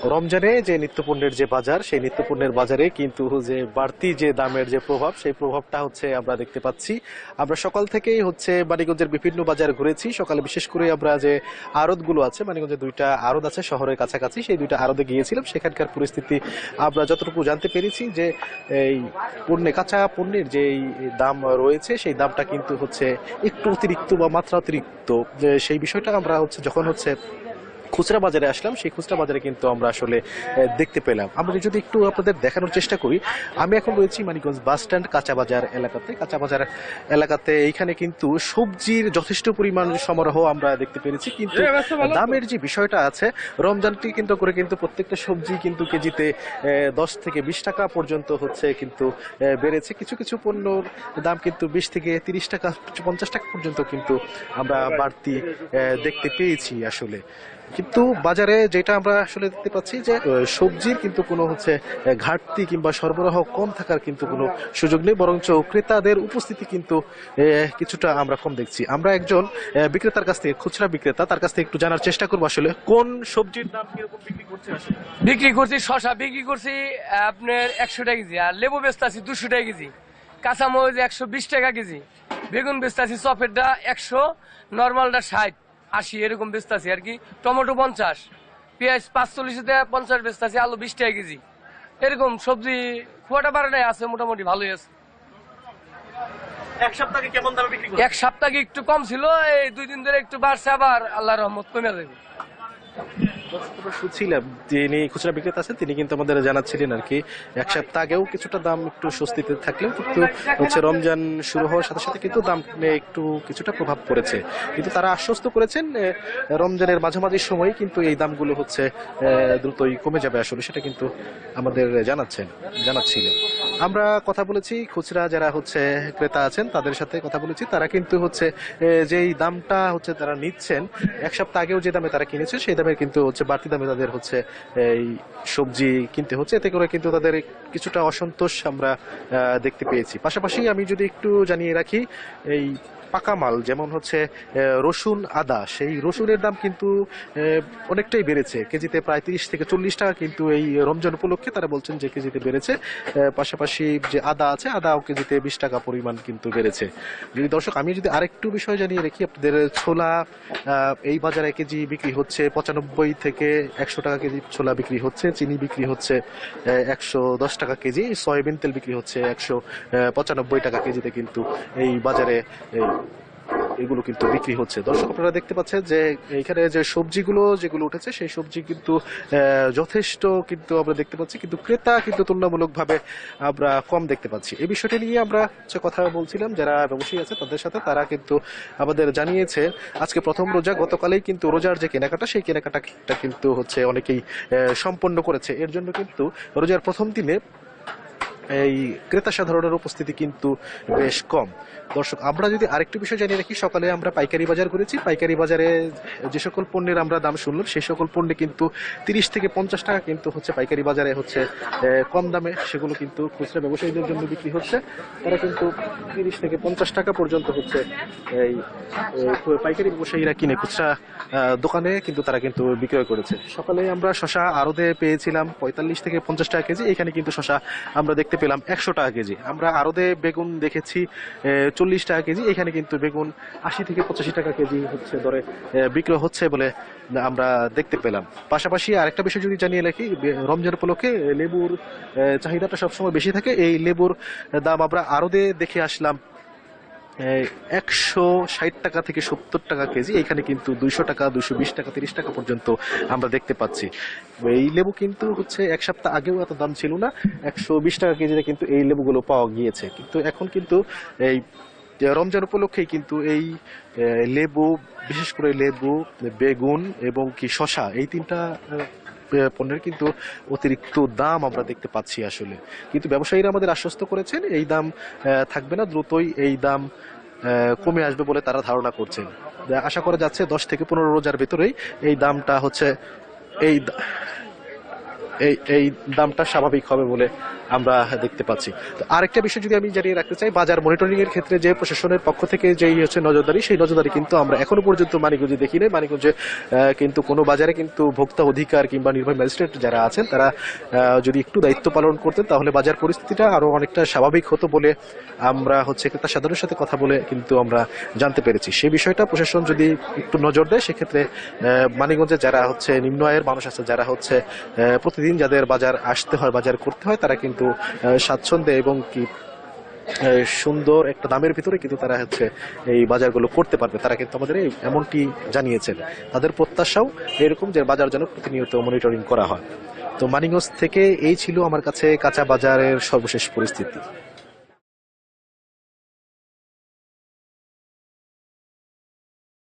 রমজানে যে নিত্যপণ্যের যে বাজার, সেই নিত্যপণ্যের বাজারে কিন্তু যে বাড়তি যে দামের যে প্রভাব, সেই প্রভাবটা হচ্ছে আমরা দেখতে পাচ্ছি। আমরা সকাল থেকেই হচ্ছে মানিকগঞ্জের বিভিন্ন বাজার ঘুরেছি। সকালে বিশেষ করে আমরা যে আড়তগুলো আছে, মানিকগঞ্জে দুইটা আড়ত আছে শহরের কাছাকাছি, সেই দুইটা আড়তে গিয়েছিলাম। সেখানকার পরিস্থিতি আমরা যতটুকু জানতে পেরেছি যে এই কাঁচা পণ্যের যে দাম রয়েছে, সেই দামটা কিন্তু হচ্ছে একটু অতিরিক্ত বা মাত্রা অতিরিক্ত। সেই বিষয়টা আমরা হচ্ছে যখন হচ্ছে খুচরা বাজারে আসলাম, সেই খুচরা বাজারে কিন্তু আমরা আসলে দেখতে পেলাম। আমরা যদি একটু আপনাদের দেখানোর চেষ্টা করি, আমি এখন রয়েছি মানিকগঞ্জ বাস স্ট্যান্ড কাঁচা বাজার এলাকাতে। কাঁচা বাজার এলাকাতে এইখানে কিন্তু সবজির যথেষ্ট পরিমাণ সমারোহ আমরা দেখতে পেরেছি, কিন্তু দামের যে বিষয়টা আছে, রমজানটি কিন্তু করে কিন্তু প্রত্যেকটা সবজি কিন্তু কেজিতে 10 থেকে 20 টাকা পর্যন্ত হচ্ছে কিন্তু বেড়েছে। কিছু কিছু পণ্যর দাম কিন্তু 20 থেকে 30 টাকা 50 টাকা পর্যন্ত কিন্তু আমরা বাড়তি দেখতে পেয়েছি আসলে। কিন্তু বাজারে যেটা আমরা আসলে দেখতে পাচ্ছি যে সবজির কিন্তু কোনো হচ্ছে ঘাটতি কিংবা সরবরাহ কম থাকার কিন্তু কোনো সুযোগ নেই, বরঞ্চ ক্রেতাদের উপস্থিতি কিন্তু কিছুটা আমরা কম দেখছি। আমরা একজন বিক্রেতার কাছ থেকে, খুচরা বিক্রেতা, তার কাছ থেকে একটু জানার চেষ্টা করবো আসলে কোন সবজির দাম কিরকম বিক্রি করছে। আসলে বিক্রি করছি শশা বিক্রি করছি আপনার 100 টাকা কেজি, আর লেবু বেচতে আছি 200 টাকা কেজি, কাঁচামরিচ 120 টাকা কেজি, বেগুন বেচতে আছি চপেরটা 100, নর্মালটা 60-80 এরকম বেচতে আছি আর কি। টমেটো 50, পেঁয়াজ 45 থেকে 50 বেচতে আছি, আলু 20 টাকা কেজি। এরকম সবজি খুব বাড়ে নাই, আছে মোটামুটি ভালোই আছে। এক সপ্তাহে কেমন দামে বিক্রি করছে? এক সপ্তাহে একটু কম ছিল, এই 2 দিন ধরে একটু বাড়ছে, আবার আল্লাহর রহমত কমে যাবে। শুনছিলাম যিনি খুচরা বিক্রেতা আছেন, তিনি কিন্তু আমাদের জানাচ্ছিলেন আর কি এক সপ্তাহ আগেও কিছুটা দাম একটু স্বস্তিতে থাকলেও কিন্তু হচ্ছে রমজান শুরু হওয়ার সাথে সাথে কিন্তু দাম একটু কিছুটা প্রভাব পড়েছে। কিন্তু তারা আশ্বস্ত করেছেন রমজানের মাঝামাঝি সময় কিন্তু এই দামগুলো হচ্ছে দ্রুতই কমে যাবে আসলে, সেটা কিন্তু আমাদের জানাচ্ছিলেন। আমরা কথা বলেছি খুচরা যারা হচ্ছে ক্রেতা আছেন তাদের সাথে কথা বলেছি। তারা কিন্তু হচ্ছে যেই দামটা হচ্ছে তারা নিচ্ছেন, এক সপ্তাহ আগেও যে দামে তারা কিনেছে সেই দামে কিন্তু হচ্ছে বাড়তি দামে তাদের হচ্ছে এই সবজি কিনতে হচ্ছে। এতে করে কিন্তু তাদের কিছুটা অসন্তোষ আমরা দেখতে পেয়েছি। পাশাপাশি আমি যদি একটু জানিয়ে রাখি, এই পাকা মাল যেমন হচ্ছে রসুন, আদা, সেই রসুনের দাম কিন্তু অনেকটাই বেড়েছে। কেজিতে প্রায় 30 থেকে 40 টাকা কিন্তু এই রমজান উপলক্ষে তারা বলছেন যে কেজিতে বেড়েছে। পাশাপাশি যে আদা আছে, আদাও কেজিতে 20 টাকা পরিমাণ কিন্তু বেড়েছে। যদি দর্শক আমি যদি আরেকটু বিষয় জানিয়ে রাখি আপনাদের, ছোলা এই বাজারে কেজি বিক্রি হচ্ছে 95 থেকে 100 টাকা কেজি ছোলা বিক্রি হচ্ছে। চিনি বিক্রি হচ্ছে 110 টাকা কেজি। সয়াবিন তেল বিক্রি হচ্ছে 195 টাকা কেজিতে কিন্তু এই বাজারে এগুলো কিন্তু বিক্রি হচ্ছে। দর্শক আপনারা দেখতে পাচ্ছেন যে এখানে যে সবজিগুলো যেগুলো উঠেছে সেই সবজি কিন্তু যথেষ্ট কিন্তু আমরা দেখতে পাচ্ছি, কিন্তু ক্রেতা কিন্তু তুলনামূলকভাবে আমরা কম দেখতে পাচ্ছি। এই বিষয়টি নিয়ে আমরা কথা বলছিলাম যারা ব্যবসায়ী আছে তাদের সাথে। তারা কিন্তু আমাদের জানিয়েছে আজকে প্রথম রোজা, গতকালেই কিন্তু রোজার যে কেনাকাটা সেই কেনাকাটাটা কিন্তু হচ্ছে অনেকেই সম্পন্ন করেছে। এর জন্য কিন্তু রোজার প্রথম দিনে এই ক্রেতা সাধারণের উপস্থিতি কিন্তু বেশ কম। দর্শক আমরা যদি আরেকটু বিষয় জানিয়ে রাখি, সকালে আমরা পাইকারি বাজার করেছি। পাইকারি বাজারে যে সকল পণ্যের আমরা দাম শুনলাম, সেই সকল পণ্যে কিন্তু 30 থেকে 50 টাকা কিন্তু হচ্ছে পাইকারি বাজারে হচ্ছে কম দামে সেগুলো কিন্তু খুচরা ব্যবসায়ীদের জন্য বিক্রি হচ্ছে। তারা কিন্তু 30 থেকে 50 টাকা পর্যন্ত হচ্ছে এই পাইকারি ব্যবসায়ীরা কিনে খুচরা দোকানে কিন্তু তারা কিন্তু বিক্রয় করেছে। সকালে আমরা শশা আড়তে পেয়েছিলাম 45 থেকে 50 টাকা কেজি, এখানে কিন্তু শশা আমরা দেখতে পেলাম 100 টাকা কেজি। আমরা আড়তে বেগুন দেখেছি 40 টাকা কেজি, এখানে কিন্তু বেগুন 80 থেকে 85 টাকা কেজি হচ্ছে দরে বিক্রয় হচ্ছে বলে আমরা দেখতে পেলাম। পাশাপাশি আরেকটা বিষয় যদি জানিয়ে রাখি, রমজান উপলক্ষে লেবুর চাহিদাটা সবসময় বেশি থাকে। এই লেবুর দাম আমরা আড়তে দেখে আসলাম 160 টাকা থেকে 70 টাকা কেজি, এখানে কিন্তু 200 টাকা, 220 টাকা, 30 টাকা পর্যন্ত আমরা দেখতে পাচ্ছি। এই লেবু কিন্তু হচ্ছে এক সপ্তাহ আগেও এত দাম ছিল না, 120 টাকা কেজিতে কিন্তু এই লেবুগুলো পাওয়া গিয়েছে। কিন্তু এখন কিন্তু এই রমজান উপলক্ষেই কিন্তু এই লেবু, বিশেষ করে লেবু, বেগুন এবং কি শশা, এই তিনটা পণ্যের কিন্তু অতিরিক্ত দাম আমরা দেখতে পাচ্ছি আসলে। কিন্তু ব্যবসায়ীরা আমাদের আশ্বস্ত করেছেন এই দাম থাকবে না, দ্রুতই এই দাম কমে আসবে বলে তারা ধারণা করছেন। আশা করা যাচ্ছে 10 থেকে 15 রোজার ভেতরেই এই দামটা হচ্ছে এই দামটা স্বাভাবিক হবে বলে আমরা দেখতে পাচ্ছি। তো আরেকটা বিষয় যদি আমি জানিয়ে রাখতে চাই, বাজার মনিটরিং এর ক্ষেত্রে যে প্রশাসনের পক্ষ থেকে যেই হচ্ছে নজরদারি, সেই নজরদারি কিন্তু আমরা এখনো পর্যন্ত মানিকগঞ্জে দেখি নাই। মানিকগঞ্জে কিন্তু কোনো বাজারে কিন্তু ভোক্তা অধিকার কিংবা নির্বাহী ম্যাজিস্ট্রেট যারা আছেন তারা যদি একটু দায়িত্ব পালন করতেন তাহলে বাজার পরিস্থিতিটা আরো অনেকটা স্বাভাবিক হতো বলে আমরা হচ্ছে ক্রেতা সাধারণের সাথে কথা বলে কিন্তু আমরা জানতে পেরেছি। সেই বিষয়টা প্রশাসন যদি একটু নজর দেয় সেক্ষেত্রে মানিকগঞ্জে যারা হচ্ছে নিম্ন আয়ের মানুষ আছে, যারা হচ্ছে প্রতিদিন যাদের বাজার আসতে হয়, বাজার করতে হয়, তারা কিন্তু স্বাচ্ছন্দ্যে এবং কি সুন্দর একটা দামের ভিতরে কিন্তু তারা হচ্ছে এই বাজারগুলো করতে পারবে। তারা কিন্তু আমাদের এমনটি জানিয়েছেন। তাদের প্রত্যাশাও এরকম যে বাজার যেন প্রতিনিয়ত মনিটরিং করা হয়। তো মানিকগঞ্জ থেকে এই ছিল আমার কাছে কাঁচা বাজারের সর্বশেষ পরিস্থিতি।